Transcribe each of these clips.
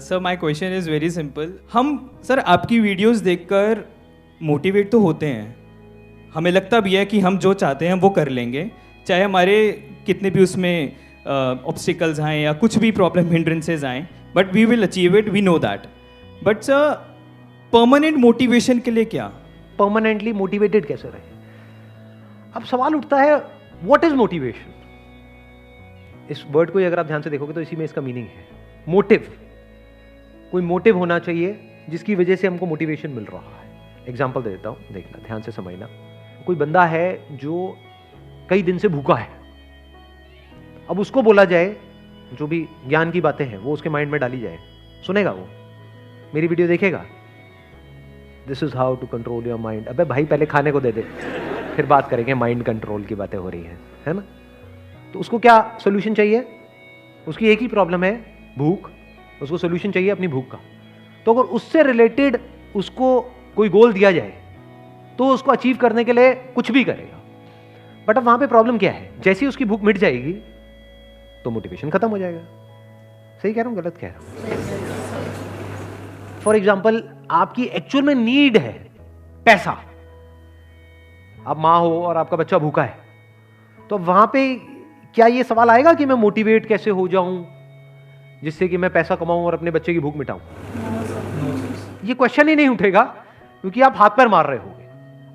Sir my question is very simple. हम sir आपकी videos देखकर मोटिवेट तो होते हैं, हमें लगता भी है कि हम जो चाहते हैं वो कर लेंगे, चाहे हमारे कितने भी उसमें ऑब्स्टिकल्स आएँ या कुछ भी प्रॉब्लम हिंड्रेंसेज आएँ, but we will achieve it, we know that. But sir permanent motivation के लिए क्या? परमानेंटली मोटिवेटेड कैसे रहे? अब सवाल उठता है व्हाट इज मोटिवेशन. इस वर्ड को ही अगर आप ध्यान से देखोगे तो इसी में इसका मीनिंग है मोटिव. कोई मोटिव होना चाहिए जिसकी वजह से हमको मोटिवेशन मिल रहा है. एग्जाम्पल दे देता हूं, देखना ध्यान से समझना. कोई बंदा है जो कई दिन से भूखा है. अब उसको बोला जाए, जो भी ज्ञान की बातें हैं वो उसके माइंड में डाली जाए, सुनेगा वो? मेरी वीडियो देखेगा? This is how to control your mind. अबे भाई पहले खाने को दे दे, फिर बात करेंगे. माइंड कंट्रोल की बातें हो रही है ना? तो उसको क्या सोल्यूशन चाहिए? उसकी एक ही प्रॉब्लम है, भूख. उसको सोल्यूशन चाहिए अपनी भूख का. तो अगर उससे रिलेटेड उसको कोई गोल दिया जाए तो उसको अचीव करने के लिए कुछ भी करेगा. बट अब वहां पे प्रॉब्लम क्या है? जैसे ही उसकी भूख मिट जाएगी तो मोटिवेशन खत्म हो जाएगा. सही कह रहा हूं, गलत कह रहा हूं? फॉर एग्जाम्पल, आपकी एक्चुअल में नीड है पैसा. आप मां हो और आपका बच्चा भूखा है, तो वहां पे क्या ये सवाल आएगा कि मैं मोटिवेट कैसे हो जाऊं जिससे कि मैं पैसा कमाऊं और अपने बच्चे की भूख मिटाऊं? ये क्वेश्चन ही नहीं उठेगा, क्योंकि आप हाथ पैर मार रहे होगे,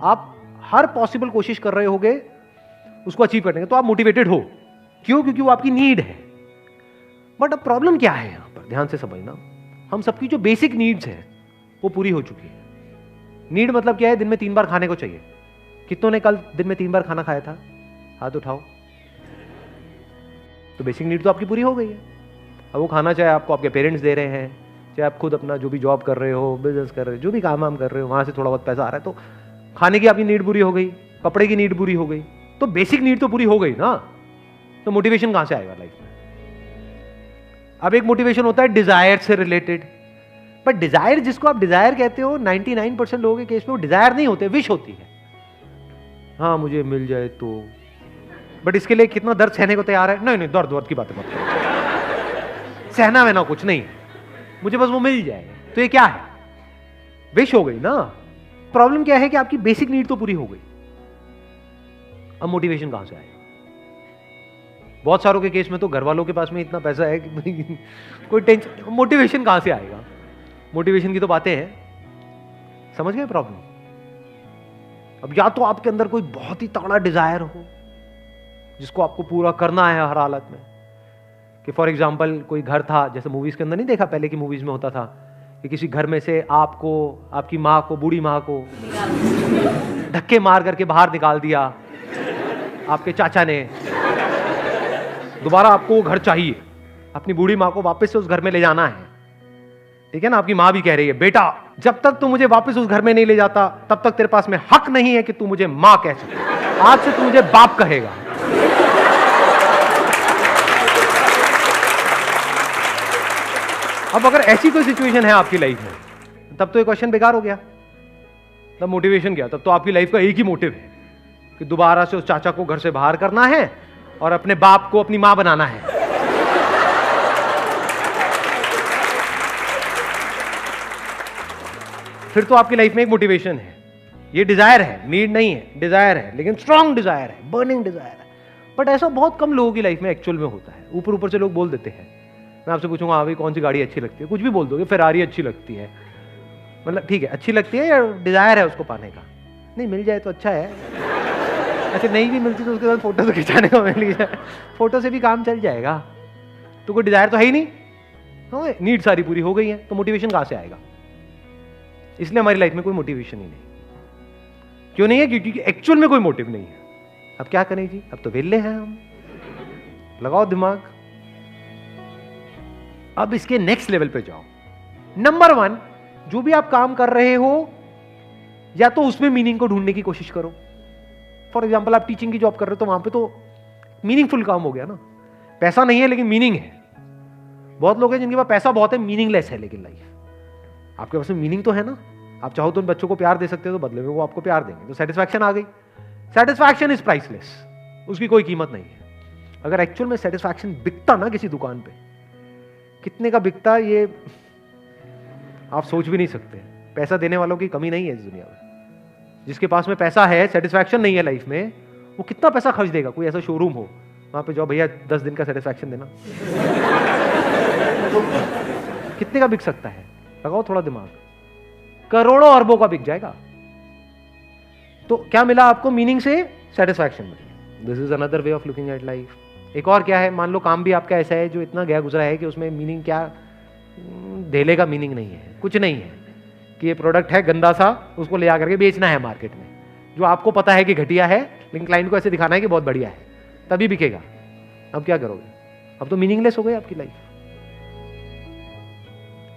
आप हर पॉसिबल कोशिश कर रहे होगे उसको अचीव करने के. तो आप मोटिवेटेड हो. क्यों? क्योंकि वो आपकी नीड है. बट अब प्रॉब्लम क्या है यहां पर? ध्यान से समझना. हम सबकी जो बेसिक नीड्स है वो पूरी हो चुकी है. नीड मतलब क्या है? दिन में 3 बार खाने को चाहिए. कितनों ने कल दिन में 3 बार खाना खाया था? हाथ उठाओ. तो बेसिक नीड तो आपकी पूरी हो गई है. अब वो खाना चाहे आपको आपके पेरेंट्स दे रहे हैं, चाहे आप खुद अपना जो भी जॉब कर रहे हो, बिजनेस कर रहे हो, जो भी काम वाम कर रहे हो, वहां से थोड़ा बहुत पैसा आ रहा है, तो खाने की आपकी नीड पूरी हो गई, कपड़े की नीड पूरी हो गई. तो बेसिक नीड तो पूरी हो गई ना. तो मोटिवेशन कहां से आएगा लाइफ में? अब एक मोटिवेशन होता है डिजायर से रिलेटेड. बट डिजायर, जिसको आप डिजायर कहते हो, 99% लोगों के केस में वो डिजायर नहीं होते, विश होती है. हाँ मुझे मिल जाए तो. बट इसके लिए कितना दर्द सहने को तैयार है? नहीं नहीं, दर्द वर्द की बातें मत करो. सहना वहना कुछ नहीं, मुझे बस वो मिल जाए. तो ये क्या है? विश हो गई ना. प्रॉब्लम क्या है कि आपकी बेसिक नीड तो पूरी हो गई. अब मोटिवेशन कहां से आएगा? बहुत सारों के केस में तो घर वालों के पास में इतना पैसा है कि कोई टेंशन. मोटिवेशन कहां से आएगा? मोटिवेशन की तो बातें हैं. समझ गए प्रॉब्लम? अब या तो आपके अंदर कोई बहुत ही तगड़ा डिजायर हो जिसको आपको पूरा करना है हर हालत में. कि फॉर एग्जाम्पल कोई घर था, जैसे मूवीज के अंदर नहीं देखा, पहले की मूवीज में होता था कि किसी घर में से आपको, आपकी माँ को, बूढ़ी माँ को धक्के मार करके बाहर निकाल दिया आपके चाचा ने. दोबारा आपको वो घर चाहिए, अपनी बूढ़ी माँ को वापस से उस घर में ले जाना है. ठीक है ना? आपकी माँ भी कह रही है, बेटा जब तक तू मुझे वापस उस घर में नहीं ले जाता तब तक तेरे पास में हक नहीं है कि तू मुझे माँ कह सके. आज से तू मुझे बाप कहेगा. अब अगर ऐसी कोई सिचुएशन है आपकी लाइफ में, तब तो ये क्वेश्चन बेकार हो गया. तब मोटिवेशन क्या? तब तो आपकी लाइफ का एक ही मोटिव है कि दोबारा से उस चाचा को घर से बाहर करना है और अपने बाप को अपनी मां बनाना है. फिर तो आपकी लाइफ में एक मोटिवेशन है. ये डिजायर है, नीड नहीं है, डिजायर है, लेकिन स्ट्रॉन्ग डिजायर है, बर्निंग डिजायर है. बट ऐसा बहुत कम लोगों की लाइफ में एक्चुअल में होता है. ऊपर ऊपर से लोग बोल देते हैं. मैं आपसे पूछूंगा, हाँ भाई कौन सी गाड़ी अच्छी लगती है? कुछ भी बोल दोगे, फेरारी अच्छी लगती है. मतलब ठीक है, अच्छी लगती है या डिजायर है उसको पाने का? नहीं, मिल जाए तो अच्छा है. अच्छा नहीं भी मिलती तो उसके बाद फोटो तो खिंचाने को मिल जाए, फोटो से भी काम चल जाएगा. तो कोई डिजायर तो है ही नहीं. हाँ, नीड सारी पूरी हो गई है, तो मोटिवेशन कहां से आएगा? इसलिए हमारी लाइफ में कोई मोटिवेशन ही नहीं. क्यों नहीं है? क्योंकि एक्चुअल में कोई मोटिव नहीं है. अब क्या करें जी? अब तो वेले हैं हम. लगाओ दिमाग. अब इसके नेक्स्ट लेवल पे जाओ. नंबर 1, जो भी आप काम कर रहे हो या तो उसमें मीनिंग को ढूंढने की कोशिश करो. फॉर एग्जाम्पल आप टीचिंग की जॉब कर रहे हो तो वहां पे तो मीनिंगफुल काम हो गया ना. पैसा नहीं है लेकिन मीनिंग है. बहुत लोग हैं जिनके पास पैसा बहुत है, मीनिंगलेस है लेकिन लाइफ. आपके पास में मीनिंग तो है ना. आप चाहो तो उन बच्चों को प्यार दे सकते हो, तो बदले में वो आपको प्यार देंगे, तो सेटिस्फैक्शन आ गई. सेटिस्फैक्शन इज प्राइसलेस, उसकी कोई कीमत नहीं है. अगर एक्चुअल में सेटिस्फैक्शन बिकता ना किसी दुकान पे, कितने का बिकता ये आप सोच भी नहीं सकते। पैसा देने वालों की कमी नहीं है इस दुनिया में। जिसके पास में पैसा है, सेटिस्फैक्शन नहीं है लाइफ में, वो कितना पैसा खर्च देगा। कोई ऐसा शोरूम हो, वहां पे जाओ, भैया 10 दिन का सेटिस्फैक्शन देना, कितने का बिक सकता है? लगाओ थोड़ा दिमाग, करोड़ों अरबों का बिक जाएगा। तो क्या मिला आपको? मीनिंग से सेटिस्फैक्शन मिली। This is another way of looking at life. एक और क्या है, मान लो काम भी आपका ऐसा है जो इतना गया गुजरा है कि उसमें मीनिंग क्या, ढेले का मीनिंग नहीं है, कुछ नहीं है कि ये प्रोडक्ट है गंदा सा, उसको ले आकर के बेचना है मार्केट में, जो आपको पता है कि घटिया है, लेकिन क्लाइंट को ऐसे दिखाना है कि बहुत बढ़िया है, तभी बिकेगा। अब क्या करोगे? अब तो मीनिंगलेस हो गई आपकी लाइफ।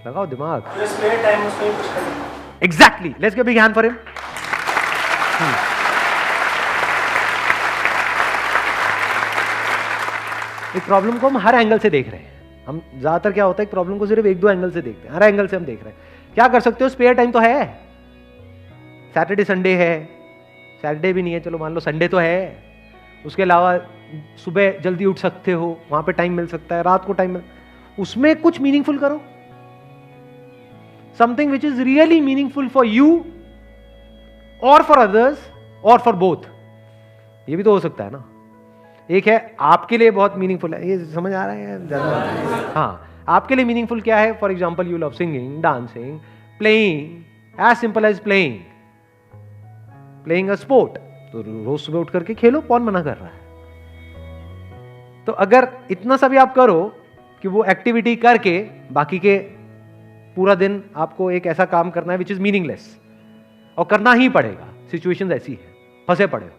लगाओ दिमाग। Exactly, let's give a big hand for him. एक प्रॉब्लम को हम हर एंगल से देख रहे हैं। हम ज्यादातर क्या होता है, एक प्रॉब्लम को सिर्फ एक दो एंगल से देखते हैं, हर एंगल से हम देख रहे हैं। क्या कर सकते हो? स्पेयर टाइम तो है, सैटरडे संडे है, सैटरडे भी नहीं है, चलो मान लो संडे तो है। उसके अलावा सुबह जल्दी उठ सकते हो, वहां पे टाइम मिल सकता है, रात को टाइम मिल, उसमें कुछ मीनिंगफुल करो। Something which is really meaningful for you और फॉर अदर्स और फॉर बोथ। ये भी तो हो सकता है ना। एक है आपके लिए बहुत मीनिंगफुल है, ये समझ आ रहा है ज्यादा? हाँ, आपके लिए मीनिंगफुल क्या है? For example you love singing, dancing, playing, as simple as playing a sport. तो रोज सुबह उठ करके खेलो, कौन मना कर रहा है? तो अगर इतना सा भी आप करो कि वो एक्टिविटी करके बाकी के पूरा दिन आपको एक ऐसा काम करना है विच इज मीनिंगलेस, और करना ही पड़ेगा, सिचुएशन ऐसी है, फंसे पड़े हो,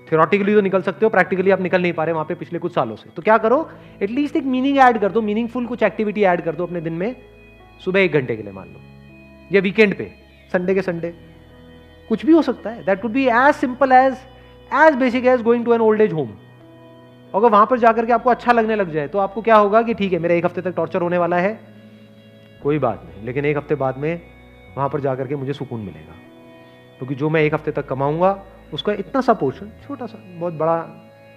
थियोरेटिकली तो निकल सकते हो, प्रैक्टिकली आप निकल नहीं पा रहे वहां पे पिछले कुछ सालों से, तो क्या करो? एटलीस्ट एक मीनिंग ऐड कर दो, मीनिंगफुल कुछ एक्टिविटी ऐड कर दो अपने दिन में, सुबह 1 घंटे के लिए मान लो, या वीकेंड पे, संडे के संडे, कुछ भी हो सकता है। That could be as simple as basic as going to an old age home. अगर वहां पर जाकर के आपको अच्छा लगने लग जाए तो आपको क्या होगा कि ठीक है, मेरा 1 हफ्ते तक टॉर्चर होने वाला है, कोई बात नहीं, लेकिन 1 हफ्ते बाद में वहां पर जाकर के मुझे सुकून मिलेगा, क्योंकि जो मैं 1 हफ्ते तक कमाऊंगा उसका इतना सा पोर्शन, छोटा सा, बहुत बड़ा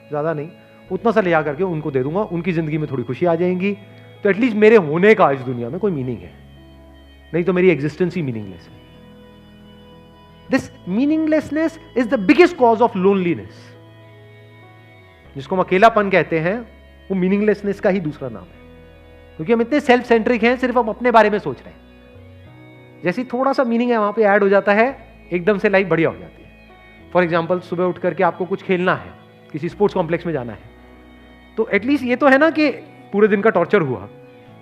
ज़्यादा नहीं, उतना सा ले जा करके उनको दे दूंगा, उनकी ज़िंदगी में थोड़ी खुशी आ जाएंगी। तो एटलीस्ट मेरे होने का इस दुनिया में कोई मीनिंग है, नहीं तो मेरी एग्जिस्टेंस ही मीनिंगलेस है। This meaninglessness is the biggest cause of loneliness. जिसको हम अकेलापन कहते हैं, वो मीनिंगलेसनेस का ही दूसरा नाम है, क्योंकि हम इतने सेल्फ सेंट्रिक हैं, सिर्फ हम अपने बारे में सोच रहे हैं। जैसे थोड़ा सा मीनिंग है वहां पे ऐड हो जाता है, एकदम से लाइफ बढ़िया हो जाती है। फॉर एग्जाम्पल, सुबह उठ करके आपको कुछ खेलना है, किसी स्पोर्ट्स कॉम्प्लेक्स में जाना है, तो एटलीस्ट ये तो है ना कि पूरे दिन का टॉर्चर हुआ,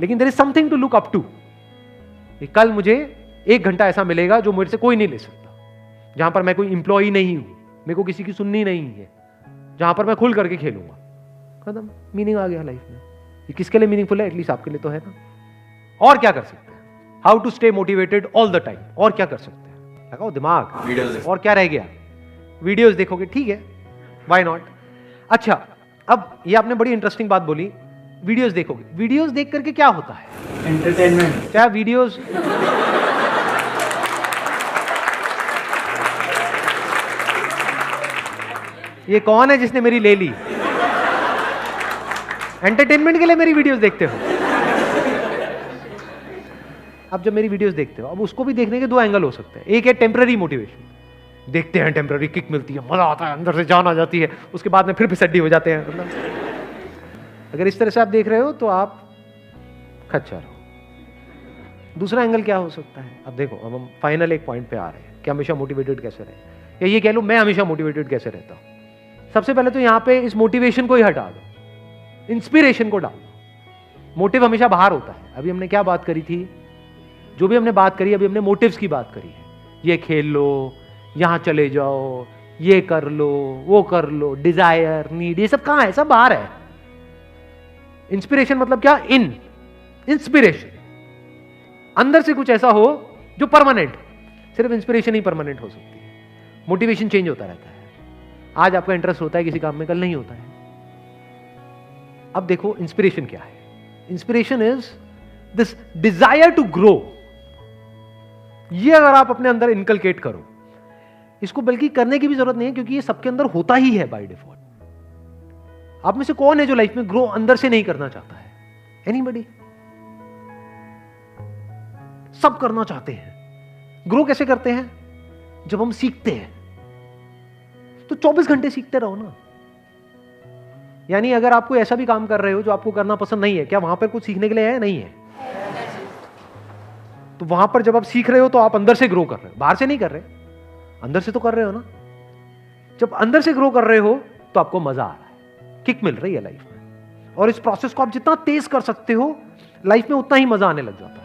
लेकिन there is something to look up to. कल मुझे 1 घंटा ऐसा मिलेगा जो मुझसे कोई नहीं ले सकता, जहां पर मैं कोई इंप्लॉई नहीं हूं, मेरे को किसी की सुननी नहीं है, जहां पर मैं खुल करके खेलूंगा। खत्म, मीनिंग आ गया लाइफ में। ये किसके लिए मीनिंगफुल है? एटलीस्ट आपके लिए तो है ना। और क्या कर सकते हैं? How to stay motivated all the time. और क्या कर सकते हैं? लगाओ दिमाग। वीडियोस। और क्या रह गया? वीडियोस देखोगे, ठीक है, व्हाई नॉट। अच्छा, अब ये आपने बड़ी इंटरेस्टिंग बात बोली, वीडियोस देखोगे। वीडियोस देख करके क्या होता है? एंटरटेनमेंट। क्या वीडियोस? ये कौन है जिसने मेरी ले ली? एंटरटेनमेंट के लिए मेरी वीडियोस देखते हो? अब जब मेरी वीडियोस देखते हो, अब उसको भी देखने के 2 एंगल हो सकते हैं। एक है टेम्पररी मोटिवेशन, देखते हैं, टेम्पररी किक मिलती है, मजा आता है, अंदर से जान आ जाती है, उसके बाद में फिर फिसड्डी हो जाते हैं। मतलब अगर इस तरह से आप देख रहे हो तो आप खच्चर हो। दूसरा एंगल क्या हो सकता है? अब देखो, अब हम फाइनल एक पॉइंट पे आ रहे हैं कि हमेशा मोटिवेटेड कैसे रहे, या ये कह लो मैं हमेशा मोटिवेटेड कैसे रहता हूं। सबसे पहले तो यहां पे इस मोटिवेशन को ही हटा दो, इंस्पिरेशन को डाल दो। मोटिव हमेशा बाहर होता है। अभी हमने क्या बात करी थी? जो भी हमने बात करी, अभी हमने मोटिव्स की बात करी है। ये खेल लो, यहां चले जाओ, ये कर लो, वो कर लो, डिजायर, नीड, ये सब कहां है? सब बाहर है। इंस्पिरेशन मतलब क्या? इंस्पिरेशन अंदर से कुछ ऐसा हो जो परमानेंट। सिर्फ इंस्पिरेशन ही परमानेंट हो सकती है, मोटिवेशन चेंज होता रहता है। आज आपका इंटरेस्ट होता है किसी काम में, कल नहीं होता है। अब देखो इंस्पिरेशन क्या है? Inspiration is this desire to grow. ये अगर आप अपने अंदर इनकलकेट करो, इसको बल्कि करने की भी जरूरत नहीं है, क्योंकि ये सबके अंदर होता ही है बाय डिफॉल्ट। आप में से कौन है जो लाइफ में ग्रो अंदर से नहीं करना चाहता है? एनीबॉडी? सब करना चाहते हैं। ग्रो कैसे करते हैं? जब हम सीखते हैं। तो 24 घंटे सीखते रहो ना। यानी अगर आप कोई ऐसा भी काम कर रहे हो जो आपको करना पसंद नहीं है, क्या वहां पर कुछ सीखने के लिए है? नहीं है। तो वहां पर जब आप सीख रहे हो तो आप अंदर से ग्रो कर रहे हो, बाहर से नहीं कर रहे, अंदर से तो कर रहे हो ना। जब अंदर से ग्रो कर रहे हो तो आपको मजा आ रहा है, किक मिल रही है लाइफ में। और इस प्रोसेस को आप जितना तेज कर सकते हो लाइफ में, उतना ही मजा आने लग जाता है।